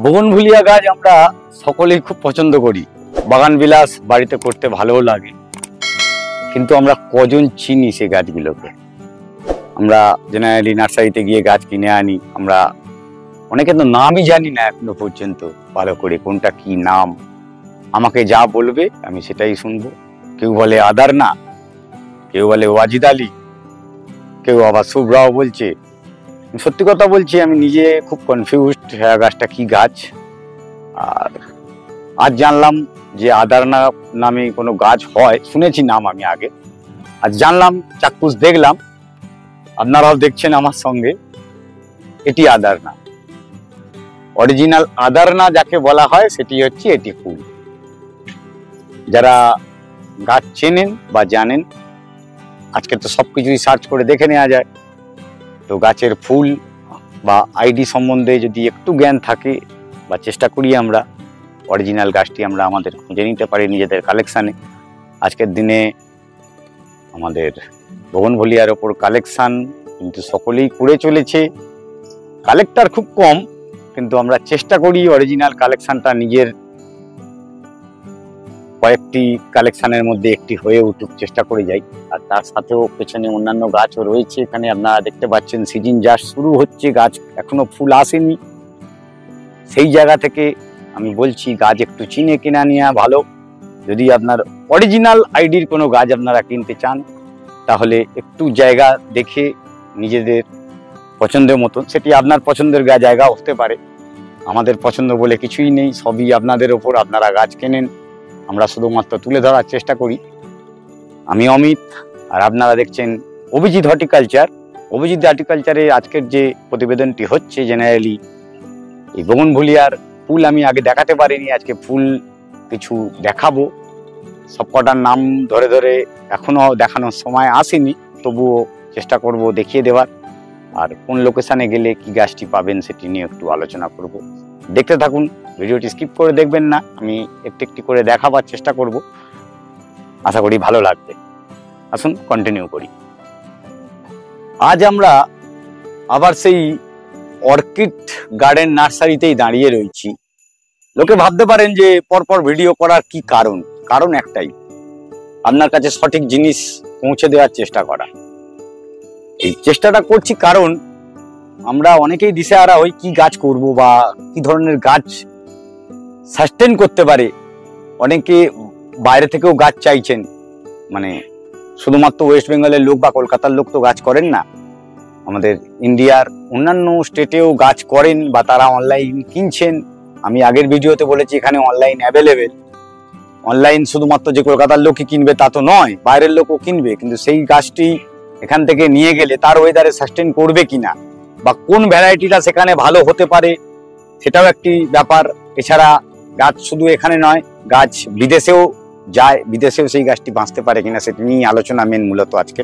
Bougainvillea গাছ আমরা সকলেই খুব পছন্দ করি, বাগান বিলাস বাড়িতে করতে ভালোও লাগে, কিন্তু আমরা কজন চিনি সেই গাছগুলোকে? আমরা জেনারেলি নার্সারিতে গিয়ে গাছ কিনে আনি, আমরা অনেকে তো নামই জানি না এখনো পর্যন্ত ভালো করে কোনটা কি নাম। আমাকে যা বলবে আমি সেটাই শুনবো। কেউ বলে আদারনা, কেউ বলে ওয়াজিদ আলী, কেউ আবার শুভ্রাও বলছে। সত্যি কথা বলছি, আমি নিজে খুব কনফিউজড গাছটা কি গাছ। আর আজ জানলাম যে আদারনা নামে কোনো গাছ হয়, শুনেছি নাম আমি আগে, আজ জানলাম, চাক্ষুষ দেখলাম, আপনারাও দেখছেন আমার সঙ্গে, এটি আদারনা। অরিজিনাল আদারনা যাকে বলা হয় সেটি হচ্ছে এটি ফুল। যারা গাছ চেনেন বা জানেন, আজকে তো সবকিছুই সার্চ করে দেখে নেওয়া যায়, তো গাছের ফুল বা আইডি সম্বন্ধে যদি একটু জ্ঞান থাকে বা চেষ্টা করি আমরা, অরিজিনাল গাছটি আমরা আমাদের খুঁজে নিতে পারি নিজেদের কালেকশানে। আজকের দিনে আমাদের বগনভিলিয়ার ওপর কালেকশান কিন্তু সকলেই করে চলেছে, কালেক্টর খুব কম, কিন্তু আমরা চেষ্টা করি অরিজিনাল কালেকশানটা নিজের কয়েকটি কালেকশানের মধ্যে একটি হয়ে উঠুক, চেষ্টা করে যাই। আর তার সাথেও পেছনে অন্যান্য গাছও রয়েছে, এখানে আপনারা দেখতে পাচ্ছেন সিজন জাস্ট শুরু হচ্ছে, গাছ এখনো ফুল আসেনি। সেই জায়গা থেকে আমি বলছি গাছ একটু চিনে কেনা নেওয়া ভালো। যদি আপনার অরিজিনাল আইডির কোনো গাছ আপনারা কিনতে চান, তাহলে একটু জায়গা দেখে নিজেদের পছন্দের মতন, সেটি আপনার পছন্দের জায়গা হতে পারে, আমাদের পছন্দ বলে কিছুই নেই, সবই আপনাদের ওপর, আপনারা গাছ কেনেন, আমরা শুধুমাত্র তুলে ধরার চেষ্টা করি। আমি অমিত, আর আপনারা দেখছেন অভিজিৎ হর্টিকালচার। অভিজিৎ হর্টিকালচারে আজকের যে প্রতিবেদনটি হচ্ছে, জেনারেলি এই বগনভিলিয়ার ফুল আমি আগে দেখাতে পারিনি, আজকে ফুল কিছু দেখাবো। সবকটার নাম ধরে ধরে এখনো দেখানোর সময় আসেনি, তবুও চেষ্টা করব দেখিয়ে দেওয়ার। আর কোন লোকেশানে গেলে কি গাছটি পাবেন সেটি নিয়ে একটু আলোচনা করব। দেখতে থাকুন, ভিডিওটি স্কিপ করে দেখবেন না, আমি একটু একটু করে দেখাবার চেষ্টা করব, আশা করি ভালো লাগবে। আসুন কন্টিনিউ করি। আজ আমরা আবার সেই অর্কিড গার্ডেন নার্সারিতেই দাঁড়িয়ে রয়েছি। লোকে ভাবতে পারেন যে পরপর ভিডিও করার কি কারণ? কারণ একটাই, আপনার কাছে সঠিক জিনিস পৌঁছে দেওয়ার চেষ্টা করা। এই চেষ্টাটা করছি কারণ আমরা অনেকেই দিশেহারা হই কি গাছ করব বা কি ধরনের গাছ সাস্টেন করতে পারে। অনেকে বাইরে থেকেও গাছ চাইছেন, মানে শুধুমাত্র ওয়েস্ট বেঙ্গলের লোক বা কলকাতার লোক তো গাছ করেন না, আমাদের ইন্ডিয়ার অন্যান্য স্টেটেও গাছ করেন বা তারা অনলাইন কিনছেন। আমি আগের ভিডিওতে বলেছি এখানে অনলাইন অ্যাভেলেবেল। অনলাইন শুধুমাত্র যে কলকাতার লোকই কিনবে তা তো নয়, বাইরের লোকও কিনবে, কিন্তু সেই গাছটি এখান থেকে নিয়ে গেলে তার ওয়েদারে সাস্টেন করবে কিনা বা কোন ভ্যারাইটিটা সেখানে ভালো হতে পারে সেটাও একটি ব্যাপার। এছাড়া গাছ শুধু এখানে নয়, গাছ বিদেশেও যায়, বিদেশেও সেই গাছটি বাঁচতে পারে কিনা সেটি নিয়ে আলোচনা মেন মূলত আজকে।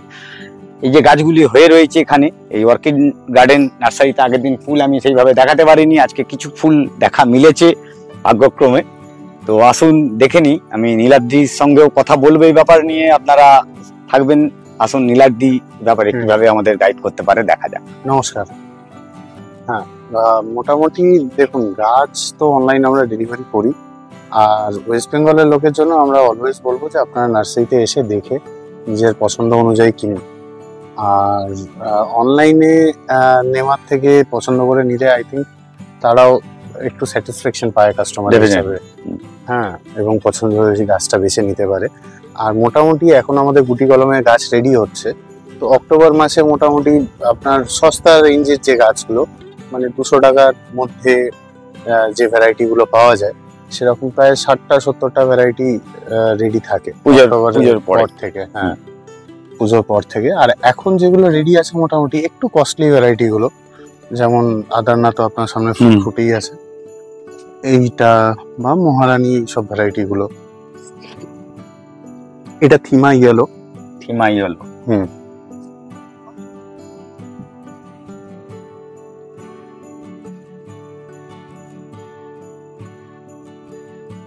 এই যে গাছগুলি হয়ে রয়েছে এখানে এই অর্কিড গার্ডেন নার্সারিতে, আগের দিন ফুল আমি সেইভাবে দেখাতে পারিনি, আজকে কিছু ফুল দেখা মিলেছে ভাগ্যক্রমে। তো আসুন দেখে নিই, আমি নীলাদ্রির সঙ্গেও কথা বলবো এই ব্যাপার নিয়ে, আপনারা থাকবেন। আসুন নীলাদ্রি ব্যাপারে কিভাবে আমাদের গাইড করতে পারে দেখা যাক। নমস্কার। হ্যাঁ, মোটামুটি দেখুন, গাছ তো অনলাইন আমরা ডেলিভারি করি, আর ওয়েস্ট বেঙ্গলের লোকের জন্য আমরা অলওয়েজ বলবো যে আপনারা নার্সারিতে এসে দেখে নিজের পছন্দ অনুযায়ী কিনুন। আর অনলাইনে নেওয়ার থেকে পছন্দ করে নিলে আই থিঙ্ক তারাও একটু স্যাটিসফ্যাকশন পায় কাস্টমার হিসেবে। হ্যাঁ, এবং পছন্দ হয়েছে গাছটা বেছে নিতে পারে। আর মোটামুটি এখন আমাদের গুটি কলমের গাছ রেডি হচ্ছে, তো অক্টোবর মাসে মোটামুটি আপনার সস্তা রেঞ্জের যে গাছগুলো মানে 200 টাকার মধ্যে যে ভ্যারাইটি গুলো পাওয়া যায় সেরকম প্রায় 60টা-70টা ভ্যারাইটি রেডি থাকে পুজোর পর থেকে। হ্যাঁ, পুজোর পর থেকে। আর এখন যেগুলো রেডি আছে মোটামুটি একটু কস্টলি ভ্যারাইটি গুলো, যেমন আদারনা তো আপনার সামনে ফুল ফুটেই আছে, এইটা বা মহারানী, সব ভ্যারাইটি গুলো। এটা থিমা ইয়েলো।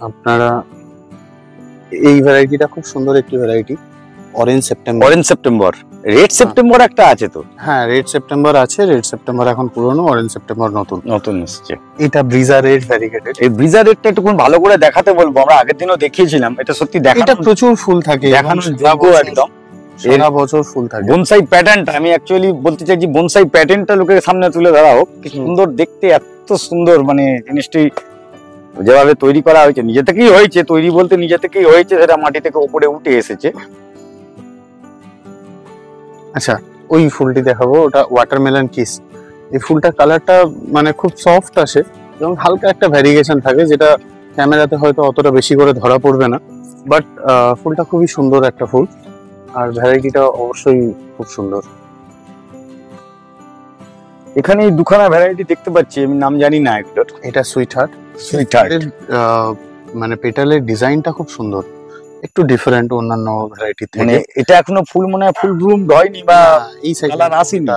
আপনারা এই ভ্যারাইটিটা খুব সুন্দর একটি variety, orange September. Red September একটা আছে তো? হ্যাঁ, রেড সেপ্টেম্বর আছে। রেড সেপ্টেম্বর এখন পুরনো, অরেঞ্জ সেপ্টেম্বর নতুন এসেছে। এটা ব্রিজা রেড ভ্যারিগেটেড। এই ব্রিজা রেডটা একটু ভালো করে দেখাতে বলবো, আমরা আগের দিনও দেখিয়েছিলাম। এটা সত্যি এটা প্রচুর ফুল থাকে, দেখানোর যোগ্য একদম। সারা বছর ফুল থাকে। বনসাই প্যাটার্নটা আমি অ্যাকচুয়ালি বলতে চাইছি, বনসাই প্যাটার্নটা লোকের সামনে তুলে ধরা হোক। কি সুন্দর দেখতে, এত সুন্দর, মানে জিনিসটি যেভাবে তৈরি করা হয়েছে, নিজে থেকেই হয়েছে। তৈরি বলতে নিজে থেকেই হয়েছে, সেটা মাটি থেকে উপরে উঠে এসেছে। আচ্ছা, ওই ফুলটি দেখাবো, ওটা ওয়াটারমেলন কিস। এই ফুলটার কালারটা মানে খুব সফট আসে এবং হালকা একটা ভ্যারিয়েশন থাকে, যেটা ক্যামেরাতে হয়তো অতটা বেশি করে ধরা পড়বে না, বাট ফুলটা খুবই সুন্দর একটা ফুল। আর ভ্যারাইটিটা অবশ্যই খুব সুন্দর। এখানে দুখানা ভ্যারাইটি দেখতে পাচ্ছি, আমি নাম জানি না এগুলোর। এটা সুইট হার্ট। মানে পেটালের ডিজাইনটা খুব সুন্দর, একটু ডিফারেন্ট অন্যান্য ভ্যারাইটি থেকে। মানে এটা এখনো ফুল মনে হয় ফুল ব্লুম হয়নি বা এই সাইজে কালার আসেনি।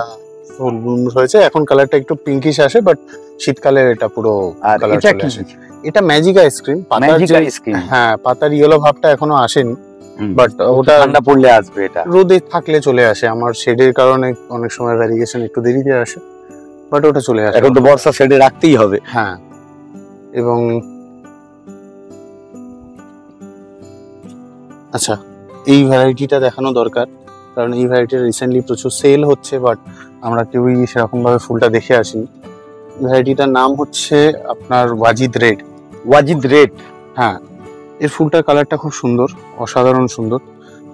ফুল ব্লুম হয়েছে, এখন কালারটা একটু পিঙ্কিশ আসে, বাট শীতকালে এটা পুরো কালার চলে আসে। এটা ম্যাজিক আইসক্রিম। হ্যাঁ, পাতার ইয়েলো ভাবটা এখনো আসেনি, বাট ওটা ঠান্ডা পড়লে আসবে। এটা রোদে থাকলে চলে আসে। আমার শেডের কারণে অনেক সময় ভ্যারিয়েশন একটু দেরিতে আসে, বাট ওটা চলে আসে। এখন তো বর্ষা শেডে রাখতেই হবে। হ্যাঁ, এবং আচ্ছা, এই ভ্যারাইটিটা দেখানো দরকার, কারণ এই ভ্যারাইটিটা রিসেন্টলি প্রচুর সেল হচ্ছে, বাট আমরা কেউই সেরকম ভাবে ফুলটা দেখে আসিনি। ভ্যারাইটিটার নাম হচ্ছে আপনার ওয়াজিদ রেড। হ্যাঁ, এর ফুলটার কালারটা খুব সুন্দর, অসাধারণ সুন্দর।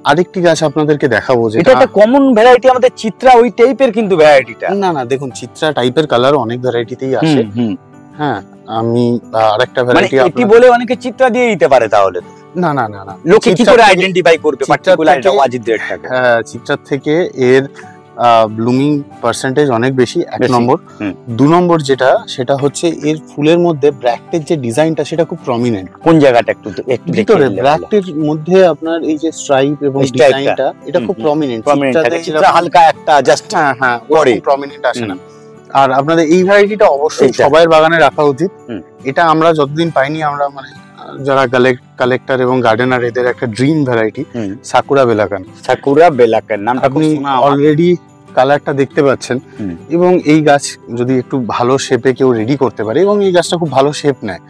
আরেকটি গাছ আপনাদেরকে দেখাবো, যেটা একটা কমন ভ্যারাইটি, আমাদের চিত্রা ওই টাইপের কিন্তু ভ্যারাইটিটা। না, দেখুন, চিত্রা টাইপের কালার অনেক ভ্যারাইটিতেই আসে। হ্যাঁ, আমি আরেকটা ভ্যারাইটি এটি বলে অনেকে চিত্রা দিয়ে দিতে পারে, তাহলে না, লোকে কি করে আইডেন্টিফাই করবে পার্টিকুলার এটা ওয়াজিদ রেডটাকে? হ্যাঁ, চিত্রার থেকে এর ব্লুমিং পার্সেন্টেজ অনেক বেশি, এক নম্বর। 2 নম্বর যেটা, সেটা হচ্ছে এর ফুলের মধ্যে ব্র্যাক্টের যে ডিজাইনটা, সেটা খুব প্রমিনেন্ট। কোন জায়গাটা একটু ভিতরে ব্র্যাক্টের মধ্যে আপনার এই যে স্ট্রাইপ এবং ডিজাইনটা, এটা খুব প্রমিনেন্ট। চিত্রা হালকা একটা জাস্ট হ্যাঁ পরে প্রমিনেন্ট আসে না। আর আপনাদের এই ভ্যারাইটিটা অবশ্যই সবার বাগানে রাখা উচিত। এটা আমরা যতদিন পাইনি, আমরা মানে যারা কালেক্টর এবং গার্ডেনার, এদের একটা ড্রিম ভ্যারাইটি সাকুরা বেলাকান। নামটা আপনি অলরেডি কালারটা দেখতে পাচ্ছেন। এবং এই গাছ যদি একটু ভালো শেপে কেউ রেডি করতে পারে, এবং এই গাছটা খুব ভালো শেপ নেয়,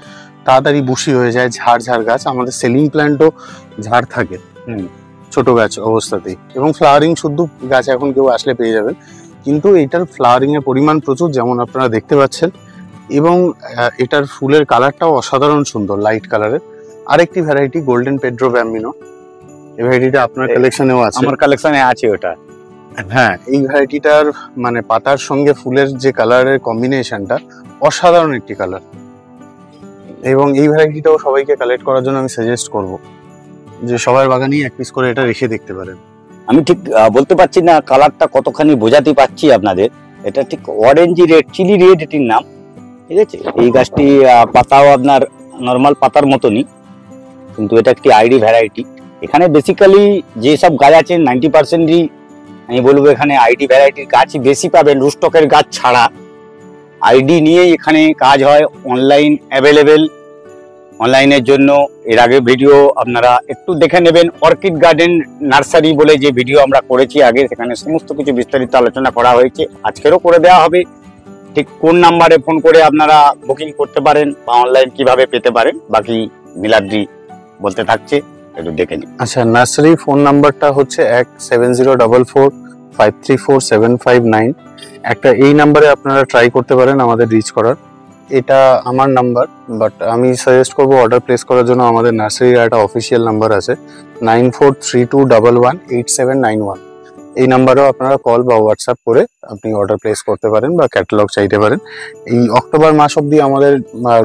তাড়াতাড়ি বুশি হয়ে যায়, ঝাড় গাছ। আমাদের সেলিং প্ল্যান্টও ঝাড় থাকে ছোট গাছ অবস্থাতেই, এবং ফ্লাওয়ারিং শুদ্ধ গাছ এখন কেউ আসলে পেয়ে যাবেন। কিন্তু এটার ফ্লাওয়ারিং এর পরিমাণ প্রচুর, যেমন আপনারা দেখতে পাচ্ছেন, এবং এটার ফুলের কালারটাও অসাধারণ সুন্দর, লাইট কালারের। আরেকটি ভ্যারাইটি গোল্ডেন পেড্রো ব্যাম্বিনো, এই ভ্যারাইটিটা আপনার কালেকশনেও আছে। আমার কালেকশনে আছে ওটা। হ্যাঁ, এই ভ্যারাইটিটার মানে পাতার সঙ্গে ফুলের যে কালারের কম্বিনেশনটা, অসাধারণ একটি কালার। এবং এই ভ্যারাইটিটাও সবাইকে কালেক্ট করার জন্য আমি সাজেস্ট করব, যে সবার বাগানেই এক পিস করে এটা রেখে দেখতে পারেন। আমি ঠিক বলতে পারছি না কালারটা কতখানি বোঝাতে পারছি আপনাদের। এটা ঠিক অরেঞ্জ রেড, চিলি রেড এটির নাম, ঠিক আছে। এই গাছটি পাতাও আপনার নর্মাল পাতার মতনই, কিন্তু এটা একটি আইডি ভ্যারাইটি। এখানে বেসিক্যালি যেসব গাছ আছে 90%ই আমি বলবো এখানে আইডি ভ্যারাইটির গাছই বেশি পাবেন, রুস্টকের গাছ ছাড়া। আইডি নিয়েই এখানে কাজ হয়, অনলাইন অ্যাভেলেবেল। অনলাইনের জন্য এর আগে ভিডিও আপনারা একটু দেখে নেবেন। অর্কিড গার্ডেন নার্সারি বলে যে ভিডিও আমরা করেছি আগে, সেখানে সমস্ত কিছু বিস্তারিত আলোচনা করা হয়েছে, আজকেরও করে দেওয়া হবে। ঠিক কোন নাম্বারে ফোন করে আপনারা বুকিং করতে পারেন বা অনলাইন কিভাবে পেতে পারেন, বাকি নীলাদ্রি বলতে থাকছে, একটু দেখে নিন। আচ্ছা, নার্সারি ফোন নাম্বারটা হচ্ছে 170445347559। একটা এই নাম্বারে আপনারা ট্রাই করতে পারেন আমাদের রিচ করার। এটা আমার নাম্বার, বাট আমি সাজেস্ট করবো অর্ডার প্লেস করার জন্য আমাদের নার্সারির একটা অফিসিয়াল নাম্বার আছে 9432118791। এই নাম্বারেও আপনারা কল বা হোয়াটসঅ্যাপ করে আপনি অর্ডার প্লেস করতে পারেন বা ক্যাটালগ চাইতে পারেন। এই অক্টোবর মাস অবধি আমাদের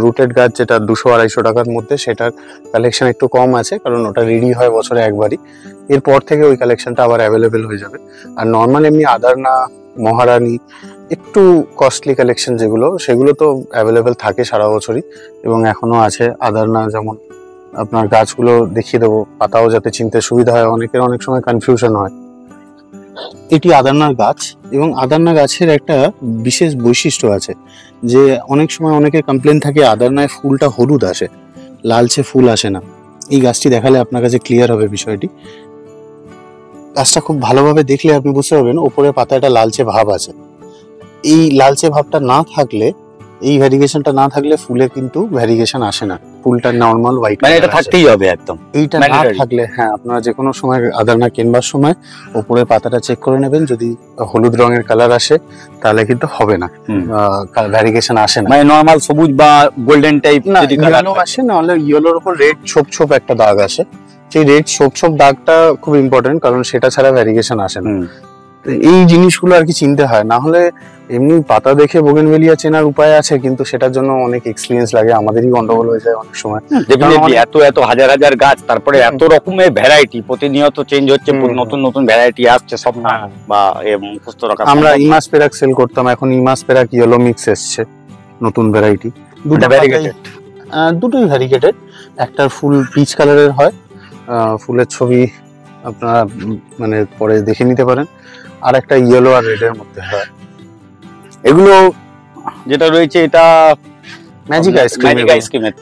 রুটেড গাছ যেটা 200-250 টাকার মধ্যে, সেটার কালেকশন একটু কম আছে, কারণ ওটা রেডি হয় বছরে একবারই। এরপর থেকে ওই কালেকশনটা আবার অ্যাভেলেবেল হয়ে যাবে। আর নর্মাল এমনি আদারনা, মহারানী, একটু কস্টলি কালেকশন যেগুলো, সেগুলো তো অ্যাভেলেবেল থাকে সারা বছরই এবং এখনো আছে। আদারনা যেমন আপনার গাছগুলো দেখিয়ে দেবো, পাতাও যাতে চিনতে সুবিধা হয়, অনেকের অনেক সময় কনফিউশন হয়। এটি আদারনার গাছ এবং আদারনা গাছের একটা বিশেষ বৈশিষ্ট্য আছে যে অনেক সময় অনেকের কমপ্লেন থাকে আদারনায় ফুলটা হলুদ আসে, লালচে ফুল আসে না। এই গাছটি দেখালে আপনার কাছে ক্লিয়ার হবে বিষয়টি। গাছটা খুব ভালোভাবে দেখলে আপনি বুঝতে পারবেন ওপরে পাতায় একটা লালচে ভাব আছে। এই লালচে ভাবটা না থাকলে, এই ভ্যারিগেশনটা না থাকলে ফুলে কিন্তু ভ্যারিগেশন আসে না, ফুলটা নর্মাল হোয়াইট, মানে এটা থাকতেই হবে একদম। এইটা না থাকলে, হ্যাঁ, আপনারা যে কোনো সময় আদারনা কিনবার সময় ওপরে পাতাটা চেক করে নেবেন, যদি হলুদ রঙের কালার আসে তাহলে কিন্তু হবে না, ভ্যারিগেশন আসে না। মানে নরমাল সবুজ বা গোল্ডেন টাইপ না, যদি কালার ইয়েলো আসে, নাহলে ইয়েলোর উপর রেড ছোপ ছোপ একটা দাগ আসে। সেই রেড ছোপ ছোপ দাগটা খুব ইম্পর্টেন্ট, কারণ সেটা ছাড়া ভ্যারিগেশন আসে না। এই জিনিসগুলো আর কি চিনতে হয়, না হলে এমনি পাতা দেখে বোগেনভেলিয়া চেনার উপায় আছে, কিন্তু সেটার জন্য অনেক এক্সপিরিয়েন্স লাগে, আমাদেরই গন্ডগোল হয়ে যায় অনেক সময়। এত এত হাজার হাজার গাছ, তারপরে এত রকমের ভ্যারাইটি, প্রতিনিয়ত চেঞ্জ হচ্ছে, নতুন নতুন ভ্যারাইটি আসছে, সব না বা মুখস্থ রাখা। আমরা ইমাস পেরাক সেল করতাম, এখন ইমাস পেরাক ইয়েলো মিক্স এসছে, নতুন ভ্যারাইটি। দুটোই ভ্যারিগেটেড। একটার ফুল পিচ কালারের হয়, ফুলের ছবি আপনারা মানে পরে দেখে নিতে পারেন, আর একটা ইয়েলো আর রেড এর মধ্যে হয়। এগুলো যেটা রয়েছে এটা ম্যাজিক আইসক্রিম,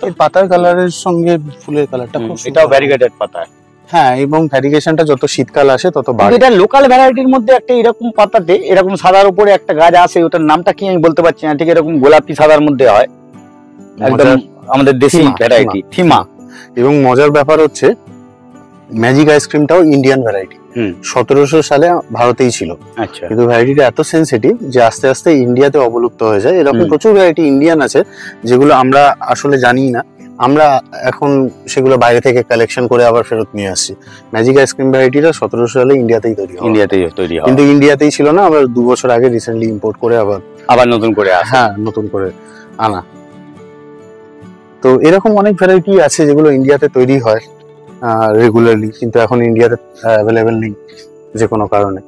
এই পাতার কালারের সঙ্গে ফুলের কালারটা খুব, এটাও ভ্যারিগেটেড পাতা। হ্যাঁ, এবং ভ্যারিগেশনটা যত শীতকাল আসে তত বাড়ে। এটা লোকাল ভ্যারাইটির মধ্যে একটা এরকম পাতাতে এরকম সাদার উপরে একটা গাছ আছে, ওটার নামটা কি আমি বলতে পারছি না, ঠিক এরকম গোলাপি সাদার মধ্যে হয়, একদম আমাদের দেশি ভ্যারাইটি থিমা। এবং মজার ব্যাপার হচ্ছে ম্যাজিক আইসক্রিমটাও ইন্ডিয়ান ভ্যারাইটি, 1700 সালে ভারতেই ছিল। আচ্ছা, কিন্তু ভ্যারাইটিটা এত সেনসিটিভ যে আস্তে আস্তে ইন্ডিয়াতে অবলুপ্ত হয়ে যায়। এরকম প্রচুর ভ্যারাইটি ইন্ডিয়ান আছে যেগুলো আমরা আসলে জানি না, আমরা এখন সেগুলো বাইরে থেকে কালেকশন করে আবার ফেরত নিয়ে আসছি। ম্যাজিক আইসক্রিম ভ্যারাইটিটা 1700 সালে ইন্ডিয়াতেই তৈরি হয়, কিন্তু ইন্ডিয়াতেই ছিল না, আবার 2 বছর আগে রিসেন্টলি ইম্পোর্ট করে আবার নতুন করে নতুন করে আনা। তো এরকম অনেক ভ্যারাইটি আছে যেগুলো ইন্ডিয়াতে তৈরি হয় রেগুলারলি, কিন্তু এখন ইন্ডিয়াতে অ্যাভেলেবেল নেই যে কোনো কারণে।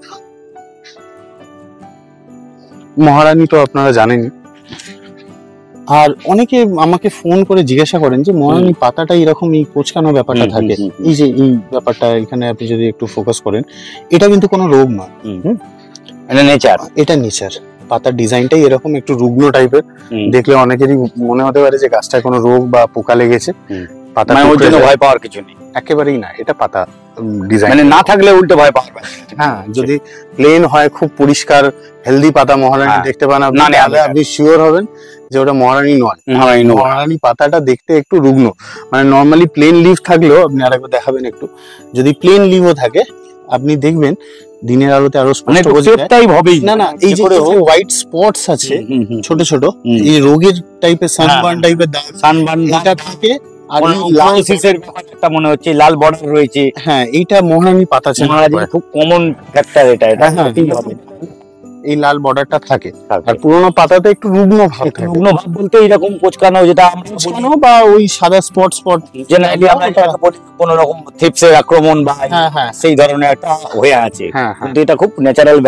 মহারানী তো আপনারা জানেনই। আর অনেকে আমাকে ফোন করে জিজ্ঞাসা করেন যে মহারানী পাতাটা এরকম এই কোচকানো ব্যাপারটা থাকে, এই যে এই ব্যাপারটা এখানে আপনি যদি একটু ফোকাস করেন, এটা কিন্তু কোনো রোগ নয়, এটা নেচার। পাতার ডিজাইনটাই এরকম একটু রুগ্ন টাইপের, দেখলে অনেকেরই মনে হতে পারে যে গাছটায় কোনো রোগ বা পোকা লেগেছে। পাতা ভয় পাওয়ার কিছু নেই, একেবারেই না। এটা পাতা ডিজাইন মানে না থাকলে উল্টে ভয় পাওয়ার। হ্যাঁ, যদি প্লেন হয়, খুব পরিষ্কার হেলদি পাতা মহারানী দেখতে পান আপনি, তাহলে আপনি শিওর হবেন যে ওটা মহারানী নয়। মহারানী পাতাটা দেখতে একটু রুগ্ন, মানে নর্মালি প্লেন লিভ থাকলেও, আপনি আরেকবার দেখাবেন একটু, যদি প্লেন লিভও থাকে আপনি দেখবেন দিনের আলোতে আরো স্পষ্ট বোঝা যায়। না, এই যে হোয়াইট স্পটস আছে ছোট ছোট, এই রোগের টাইপের সানবার্ন টাইপের দাগ, এটা থাকে। আর লাল সিসের ব্যাপারটা মনে হচ্ছে লাল বর্ডার রয়েছে, হ্যাঁ, এইটা মহারানী পাতা, খুব কমন ফ্যাক্টর এটা। এই লাল বর্ডারটা থাকে, আর পুরোনো পাতাতে একটু রুগ্ন ভাব থাকে। রুগ্ন ভাব বলতে এইরকম কোচকানো, যেটা কোচকানো বা ওই সাদা স্পট জেনারেলি আমরা কোনো রকম থিপসের আক্রমণ বা সেই ধরনের একটা হয়ে আছে, কিন্তু এটা খুব ন্যাচারাল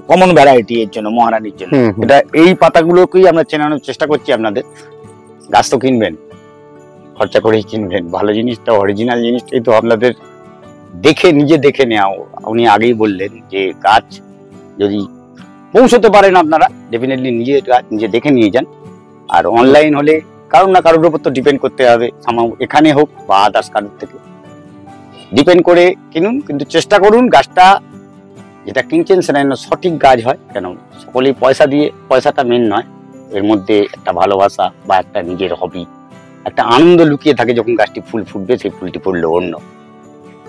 কমন ভ্যারাইটি এর জন্য, মহারানীর জন্য। এটা এই পাতাগুলোকেই আমরা চেনানোর চেষ্টা করছি আপনাদের। গাছ তো কিনবেন, খরচা করেই কিনবেন, ভালো জিনিসটা, অরিজিনাল জিনিসটাই তো আপনাদের নিজে দেখে নেওয়া। উনি আগেই বললেন যে গাছ যদি পৌঁছতে পারেন আপনারা, ডেফিনেটলি নিজে দেখে নিয়ে যান। আর অনলাইন হলে কারোর না কারোর উপর তো ডিপেন্ড করতে হবে, এখানে হোক বা আদার্স কারোর থেকে ডিপেন্ড করে কিনুন, কিন্তু চেষ্টা করুন গাছটা যেটা কিনছেন সেটা যেন সঠিক গাছ হয়। কেন সকলেই পয়সা দিয়ে, পয়সাটা মেন নয়, এর মধ্যে একটা ভালোবাসা বা একটা নিজের হবি, একটা আনন্দ লুকিয়ে থাকে। যখন গাছটি ফুল ফুটবে, সেই ফুলটি ফুললো অন্য,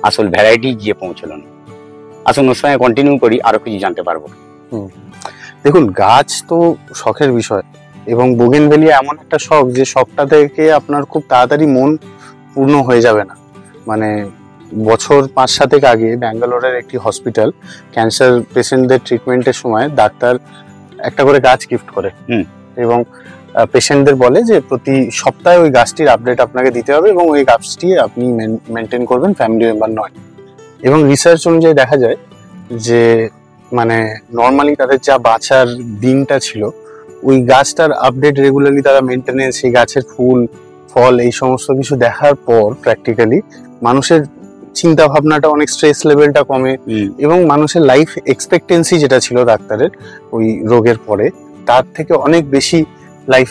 আসল ভ্যারাইটি গিয়ে পৌঁছলো না। আসুন ওর সঙ্গে কন্টিনিউ করি, আরো কিছু জানতে পারবো। দেখুন, গাছ তো শখের বিষয়, এবং বোগেনভেলিয়া এমন একটা শখ যে শখটা থেকে আপনার খুব তাড়াতাড়ি মন পূর্ণ হয়ে যাবে না। মানে বছর 5-7 আগে ব্যাঙ্গালোরের একটি হসপিটাল ক্যান্সার পেশেন্টদের ট্রিটমেন্টের সময় ডাক্তার একটা করে গাছ গিফট করে এবং পেশেন্টদের বলে যে প্রতি সপ্তাহে ওই গাছটির আপডেট আপনাকে দিতে হবে এবং ওই গাছটি আপনি মেনটেন করবেন, ফ্যামিলি মেম্বার নয়। এবং রিসার্চ অনুযায়ী দেখা যায় যে মানে নর্মালি তাদের যা বাঁচার দিনটা ছিল, ওই গাছটার আপডেট রেগুলারলি তারা মেনটেনেন্স, সেই গাছের ফুল ফল এই সমস্ত কিছু দেখার পর প্র্যাকটিক্যালি মানুষের চিন্তা ভাবনাটা, অনেক স্ট্রেস লেভেলটা কমে এবং মানুষের লাইফ এক্সপেক্টেন্সি যেটা ছিল ডাক্তারের ওই রোগের পরে, তার থেকে অনেক বেশি লাইফ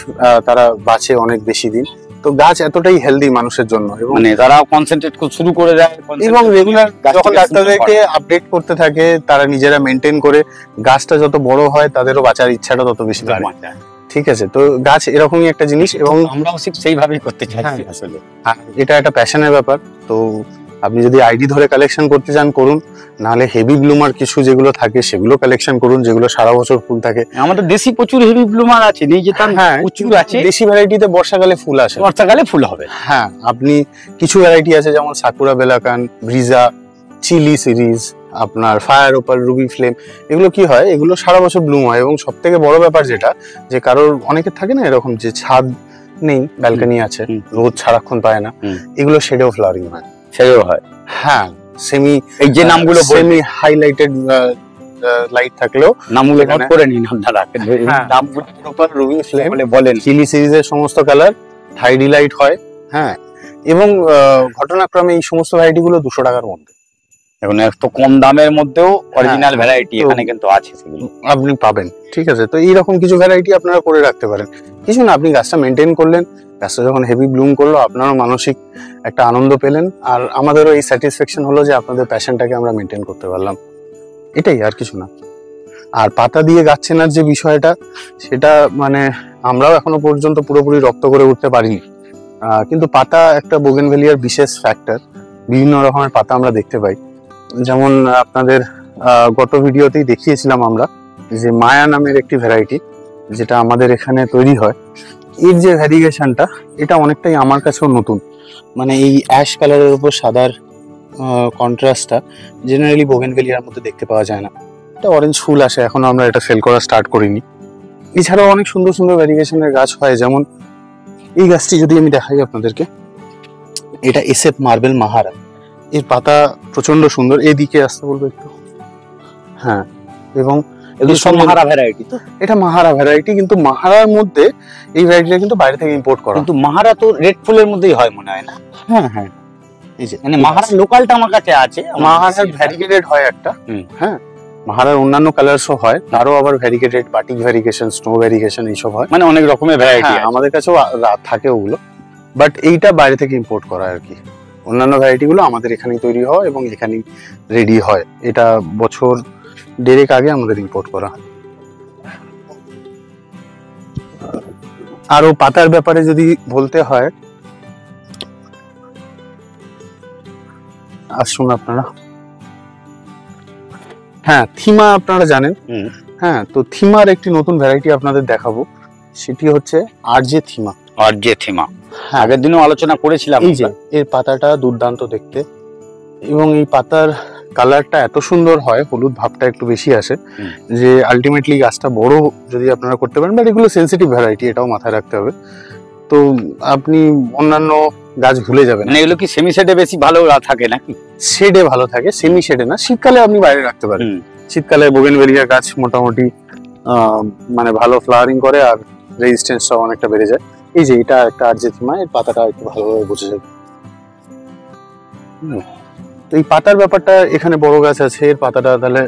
তারা বাঁচে, অনেক বেশি দিন। তো গাছ এতটাই হেলদি মানুষের জন্য এবং মানে তারা কনসেন্ট্রেট শুরু করে দেয় এবং রেগুলার যখন ডাক্তারদেরকে আপডেট করতে থাকে, তারা নিজেরা মেনটেন করে, গাছটা যত বড় হয় তাদেরও বাঁচার ইচ্ছাটা তত বেশি বাড়ে। ঠিক আছে, তো গাছ এরকমই একটা জিনিস এবং আমরাও সেইভাবেই করতে চাইছি আসলে। এটা একটা প্যাশনের ব্যাপার। তো আপনি যদি আইডি ধরে কালেকশন করতে চান করুন, নাহলে হেভি ব্লুমার কিছু যেগুলো থাকে সেগুলো কালেকশন করুন, যেগুলো সারা বছর ফুল থাকে। আমাদের দেশি প্রচুর হেভি ব্লুমার আছে, নিয়ে যেতাম। হ্যাঁ, প্রচুর আছে। দেশি ভ্যারাইটিতে বর্ষাকালে ফুল আসে, বর্ষাকালে ফুল হবে। হ্যাঁ, আপনি কিছু ভ্যারাইটি আছে যেমন সাকুরা বেলাকান, ব্রিজা, চিলি সিরিজ, আপনার ফায়ার ওপাল, রুবি ফ্লেম, এগুলো কি হয়, এগুলো সারা বছর ব্লুম হয়। এবং সব থেকে বড় ব্যাপার যেটা, যে কারোর অনেকের থাকে না এরকম যে ছাদ নেই, ব্যালকনি আছে, রোদ সারাক্ষণ পায় না, এগুলো শেডেও ফ্লাওয়ারিং হয়। শেডেও হয়, হ্যাঁ। সেমি, এই যে নামগুলো সেমি হাইলাইটেড লাইট থাকলেও নামগুলো নোট করে নিন আপনারা। নামগুলো প্রপার রুবি ফ্লেম বলেন, চিলি সিরিজের সমস্ত কালার থাইডি লাইট হয়। হ্যাঁ, এবং ঘটনাক্রমে এই সমস্ত ভ্যারাইটি গুলো 200 টাকার মধ্যে, এখন এত কম দামের মধ্যেও অরিজিনাল ভ্যারাইটি এখানে কিন্তু আছে, সেগুলো আপনি পাবেন। ঠিক আছে, তো এইরকম কিছু ভ্যারাইটি আপনারা করে রাখতে পারেন। কিছু না, আপনি গাছটা মেনটেন করলেন, গাছটা যখন হেভি ব্লুম করলো আপনারও মানসিক একটা আনন্দ পেলেন, আর আমাদেরও এই স্যাটিসফ্যাকশন হলো যে আপনাদের প্যাশনটাকে আমরা মেনটেন করতে পারলাম, এটাই, আর কিছু না। আর পাতা দিয়ে গাছ চেনার যে বিষয়টা, সেটা মানে আমরাও এখনো পর্যন্ত পুরোপুরি রপ্ত করে উঠতে পারিনি, কিন্তু পাতা একটা বোগেনভেলিয়ার বিশেষ ফ্যাক্টর। বিভিন্ন রকমের পাতা আমরা দেখতে পাই, যেমন আপনাদের গত ভিডিওতেই দেখিয়েছিলাম আমরা যে মায়া নামের একটি ভ্যারাইটি যেটা আমাদের এখানে তৈরি হয়। এর যে ভ্যারিগেশনটা, এটা অনেকটাই আমার কাছেও নতুন। মানে এই অ্যাশ কালারের উপর সাদার কন্ট্রাস্টটা জেনারেলি বোগেনভেলিয়ার মধ্যে দেখতে পাওয়া যায় না। এটা অরেঞ্জ ফুল আসে, এখনো আমরা এটা সেল করা স্টার্ট করিনি। এছাড়াও অনেক সুন্দর সুন্দর ভ্যারিগেশনের গাছ হয়, যেমন এই গাছটি যদি আমি দেখাই আপনাদেরকে, এটা এসএফ মার্বেল মাহারা। এর পাতা প্রচন্ড সুন্দর, এদিকে আসতে বলবো একটু। হ্যাঁ, এবং মাহারা ভ্যারাইটি, তো এটা মাহারা ভ্যারাইটি, কিন্তু মাহারার মধ্যে এই ভ্যারাইটিটা কিন্তু বাইরে থেকে ইম্পোর্ট করা। কিন্তু মাহারা তো রেড ফুলের মধ্যেই হয় মনে হয় না? হ্যাঁ হ্যাঁ, এই যে মানে মাহারা লোকালটা আমার কাছে আছে, মাহারার ভ্যারিগেটেড হয় একটা। হ্যাঁ, মাহারার অন্যান্য কালারসও হয়, তারও আবার variegated, batik variegation, snow variegation এইসব হয়, মানে অনেক রকমের ভ্যারাইটি আমাদের কাছেও থাকে ওগুলো, বাট এইটা বাইরে থেকে ইম্পোর্ট করা আর কি। অন্যান্য ভ্যারাইটি গুলো আমাদের এখানেই তৈরি হয় এবং এখানেই রেডি হয়। এটা বছর 1.5 আগে আমাদের ইম্পোর্ট করা। আরো পাতার ব্যাপারে যদি বলতে হয়, আসুন আপনারা। হ্যাঁ, থিমা আপনারা জানেন। হ্যাঁ, তো থিমার একটি নতুন ভ্যারাইটি আপনাদের দেখাবো, সেটি হচ্ছে আরজে থিমা। আরজে থিমা আগের দিনও আলোচনা করেছিলাম। এই যে এর পাতাটা দুর্দান্ত দেখতে, এবং এই পাতার কালারটা এত সুন্দর হয়, হলুদ ভাবটা একটু বেশি আসে, যে আলটিমেটলি গাছটা বড় যদি আপনারা করতে পারেন। বাট এগুলো সেন্সিটিভ ভ্যারাইটি, এটাও মাথায় রাখতে হবে। তো আপনি অন্যান্য গাছ ভুলে যাবেন। মানে এগুলো কি সেমি শেডে বেশি ভালো থাকে নাকি? শেডে ভালো থাকে, সেমি শেডে না। শীতকালে আপনি বাইরে রাখতে পারেন। শীতকালে বোগেনভেলিয়া গাছ মোটামুটি মানে ভালো ফ্লাওয়ারিং করে, আর রেজিস্ট্যান্সটাও অনেকটা বেড়ে যায়। এই যে এটা একটা আরজে থিমা, এর পাতাটা একটু ভালোভাবে বোঝা যাবে। তো এই পাতার ব্যাপারটা, এখানে বড় গাছ আছে, এর পাতাটা তাহলে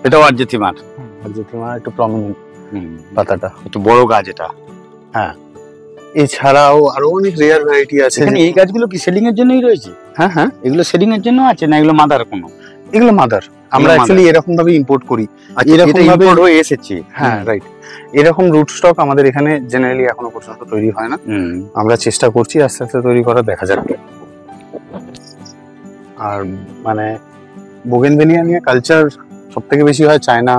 এটাও আরজে থিমার। আরজে থিমা একটু প্রমিনেন্ট পাতাটা, একটু বড় গাছ এটা। হ্যাঁ, এছাড়াও আরো অনেক রেয়ার ভ্যারাইটি আছে। এই গাছগুলো কি সেলিং এর জন্যই রয়েছে? হ্যাঁ হ্যাঁ, এগুলো সেলিং এর জন্য আছে না এগুলো মাদার কোনো? এগুলো মাদার, আমরা অ্যাকচুয়ালি এরকম ভাবে ইম্পোর্ট করি, এরকম ভাবে হয়ে এসেছে। হ্যাঁ রাইট, এরকম রুট স্টক আমাদের এখানে জেনারেলি এখনো পর্যন্ত তৈরি হয় না। আমরা চেষ্টা করছি আস্তে আস্তে তৈরি করা, দেখা যাক। আর মানে বোগেনভেলিয়া নিয়ে কালচার সব থেকে বেশি হয় চায়না,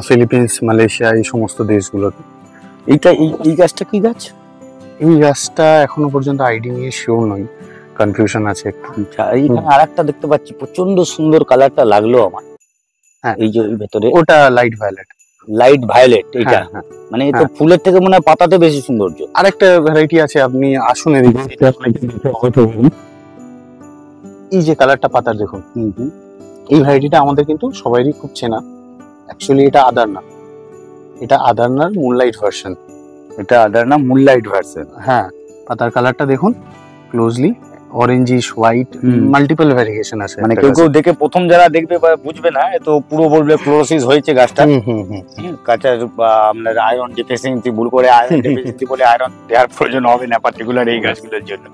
ফিলিপিন্স, মালয়েশিয়া, এই সমস্ত দেশগুলোতে। এইটা এই গাছটা কি গাছ? এই গাছটা এখনো পর্যন্ত আইডি নিয়ে শিওর নই, কনফিউশন আছে একটু। আচ্ছা, এইখানে আরেকটা দেখতে পাচ্ছি, প্রচন্ড সুন্দর কালারটা লাগলো আমার। হ্যাঁ, এই যে ভেতরে ওটা লাইট ভায়োলেট। লাইট ভায়োলেট, এইটা হ্যাঁ, মানে তো ফুলের থেকে মনে হয় পাতাতে বেশি সৌন্দর্য। আরেকটা ভ্যারাইটি আছে, আপনি আসুন এদিকে। এই যে কালারটা পাতার দেখুন, এই ভ্যারাইটিটা আমাদের কিন্তু সবারই খুব চেনা। অ্যাকচুয়ালি এটা আদার না, এটা আদারনার মুনলাইট ভার্সন। এটা আদারনা মুনলাইট ভার্সন। হ্যাঁ, পাতার কালারটা দেখুন closely, orangish white, multiple variation আছে। মানে কেউ কেউ দেখে প্রথম যারা দেখবে বা বুঝবে না, এ তো পুরো বলবে ক্লোরোসিস হয়েছে গাছটা। কাঁচা আপনার আয়রন ডেফিসিয়েন্সি, ভুল করে আয়রন ডেফিসিয়েন্সি বলে আয়রন দেওয়ার প্রয়োজন হবে না পার্টিকুলার এই গাছগুলোর জন্য।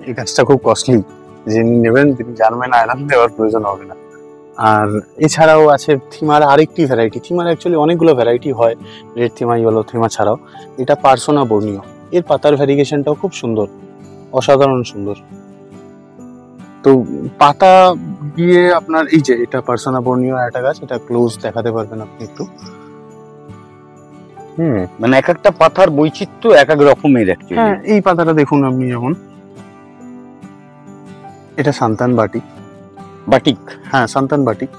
এই গাছটা খুব কস্টলি, যিনি নেবেন তিনি জানবেন আয়রন দেওয়ার প্রয়োজন হবে না। আর এছাড়াও আছে থিমার আরেকটি ভ্যারাইটি। থিমার অ্যাকচুয়ালি অনেকগুলো ভ্যারাইটি হয়, রেড থিমা, ইয়েলো থিমা ছাড়াও এটা পার্সোনা বর্ণীয়। এর পাতার ভ্যারিগেশনটাও খুব সুন্দর, অসাধারণ সুন্দর। তো পাতা দিয়ে আপনার এই যে এটা পার্সোনা বর্ণীয় একটা গাছ, এটা ক্লোজ দেখাতে পারবেন আপনি একটু। মানে এক একটা পাতার বৈচিত্র্য এক এক রকমের। হ্যাঁ, এই পাতাটা দেখুন আপনি, যেমন এটা সান্তান বাটিক। বাটিক, হ্যাঁ সান্তান বাটিক,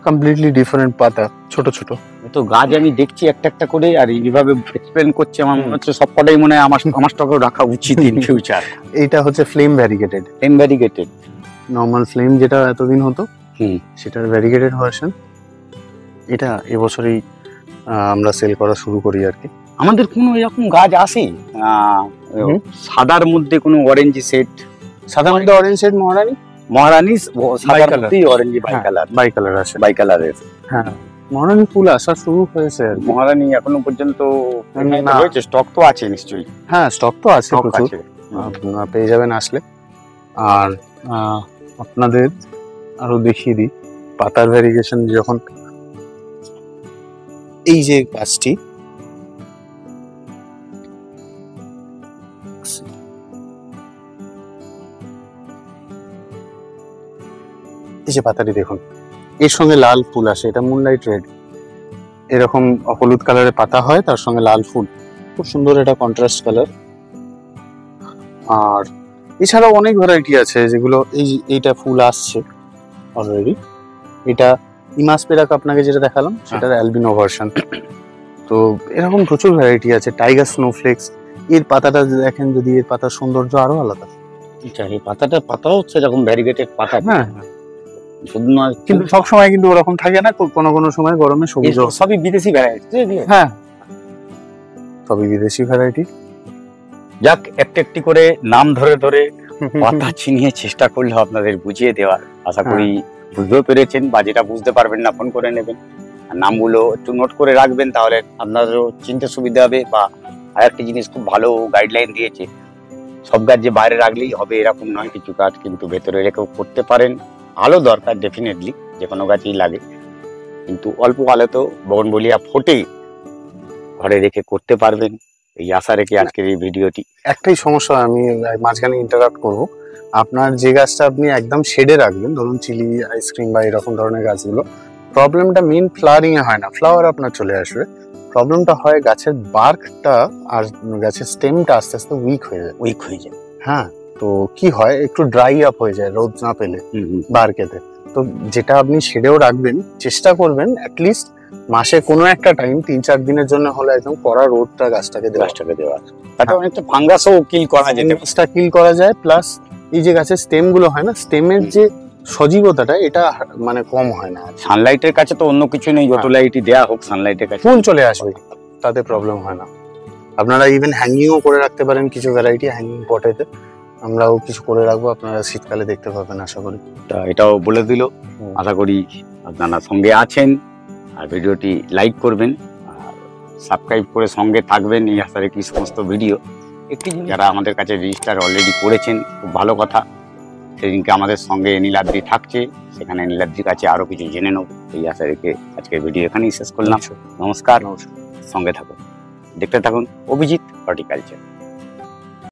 কমপ্লিটলি ডিফারেন্ট পাতা, ছোট ছোট। তো গাছ আমি দেখছি একটা একটা করে, আর এইভাবে এক্সপ্লেন করছে, আমার মনে হচ্ছে সবকটাই মনে হয় আমার স্টকেও রাখা উচিত ইন ফিউচার। এইটা হচ্ছে flame variegated. Flame variegated, normal flame যেটা এতদিন হতো সেটার ভ্যারিগেটেড ভার্সন। এটা এবছরই আমরা সেল করা শুরু করি আর কি। আমাদের কোনো এরকম গাছ আসে সাদার মধ্যে কোনো অরেঞ্জ সেট? সাদার মধ্যে অরেঞ্জ সেট মহারানী, মহারানী সাদার মধ্যেই অরেঞ্জ বাই কালার আছে, বাই কালারের। হ্যাঁ, মহারানী ফুল আসা শুরু হয়েছে। মহারানী এখনো পর্যন্ত হয়েছে, স্টক তো আছে নিশ্চয়ই? হ্যাঁ, স্টক তো আছে প্রচুর, আপনারা পেয়ে যাবেন আসলে। আর আপনাদের আরো দেখিয়ে দিই পাতার ভ্যারিগেশন। যখন এই যে গাছটি, এই যে পাতাটি দেখুন, এর সঙ্গে লাল ফুল আসে, এটা মুনলাইট রেড। এরকম হলুদ কালারের পাতা হয়, তার সঙ্গে লাল ফুল, খুব সুন্দর, এটা কন্ট্রাস্ট কালার। আর এছাড়াও অনেক ভ্যারাইটি আছে যেগুলো এইটা ফুল আসছে অলরেডি। এটা ইমাসপেরাক আপনাকে যেটা দেখালাম সেটার অ্যালবিনো ভার্সন। তো এরকম প্রচুর ভ্যারাইটি আছে। টাইগার স্নোফ্লেক্স, এর পাতাটা দেখেন যদি, এর পাতার সৌন্দর্য আরো আলাদা। এই পাতাও হচ্ছে এরকম ভ্যারিগেটেড পাতা। হ্যাঁ, শুধু নয়, কিন্তু সবসময় কিন্তু ওরকম থাকে না, কোনো কোনো সময় গরমে সবুজ। সবই বিদেশি ভ্যারাইটি। হ্যাঁ, সবই বিদেশি ভ্যারাইটি। যাক, একটি করে নাম ধরে ধরে পাতা চিনিয়ে চেষ্টা করলে আপনাদের বুঝিয়ে দেওয়ার, আশা করি বুঝতেও পেরেছেন, বা যেটা বুঝতে পারবেন না ফোন করে নেবেন, আর নামগুলো একটু নোট করে রাখবেন, তাহলে আপনাদেরও চিনতে সুবিধা হবে। বা আরেকটি জিনিস খুব ভালো গাইডলাইন দিয়েছে, সব গাছ যে বাইরে রাখলেই হবে এরকম নয়, কিছু গাছ কিন্তু ভেতরে রেখেও করতে পারেন। আলো দরকার ডেফিনেটলি, যে কোনো গাছই লাগে, কিন্তু অল্প আলোতেও বগনভেলিয়া ফোটে, ঘরে রেখে করতে পারবেন, এই আশা রেখে আজকের এই ভিডিওটি। একটাই সমস্যা, আমি মাঝখানে ইন্টারাপ্ট করবো। আপনার যে গাছটা আপনি একদম শেডে রাখবেন, ধরুন চিলি, আইসক্রিম বা এরকম ধরনের গাছগুলো, প্রবলেমটা মেন ফ্লাওয়ারিং এ হয় না, ফ্লাওয়ার আপনার চলে আসবে। প্রবলেমটা হয় গাছের বার্কটা আর গাছের স্টেমটা আস্তে আস্তে উইক হয়ে যায়। হ্যাঁ, তো কি হয়, একটু ড্রাই আপ হয়ে যায় রোদ না পেলে বার্কেতে। তো যেটা আপনি শেডেও রাখবেন, চেষ্টা করবেন অ্যাটলিস্ট মাসে কোনো একটা টাইম 3-4 দিনের জন্য হলে একদম কড়া রোদটা গাছটাকে দেওয়া। তাতে অনেকটা ফাঙ্গাসও কিল করা যায়, ফাঙ্গাসটা কিল করা যায়। প্লাস এই যে গাছের স্টেম গুলো হয় না, স্টেমের যে সজীবতাটা এটা মানে কম হয় না। সানলাইটের কাছে তো অন্য কিছু নেই, যত লাইটই দেয়া হোক সানলাইটের কাছে ফুল চলে আসবে, তাতে প্রবলেম হয় না। আপনারা ইভেন হ্যাঙ্গিংও করে রাখতে পারেন, কিছু ভ্যারাইটি হ্যাঙ্গিং পটেতে আমরাও কিছু করে রাখবো, আপনারা শীতকালে দেখতে পাবেন আশা করি। তা এটাও বলে দিল, আশা করি আপনারা সঙ্গে আছেন, আর ভিডিওটি লাইক করবেন, আর সাবস্ক্রাইব করে সঙ্গে থাকবেন এই আশা রেখে সমস্ত ভিডিও। একটি যারা আমাদের কাছে রেজিস্টার অলরেডি করেছেন, খুব ভালো কথা, সেদিনকে আমাদের সঙ্গে নীলাদ্রি থাকছে, সেখানে নীলাদ্রির কাছে আরো কিছু জেনে নেব, এই আশা রেখে আজকের ভিডিও এখানেই শেষ করলাম। নমস্কার, সঙ্গে থাকুন, দেখতে থাকুন অভিজিৎ হর্টিকালচার।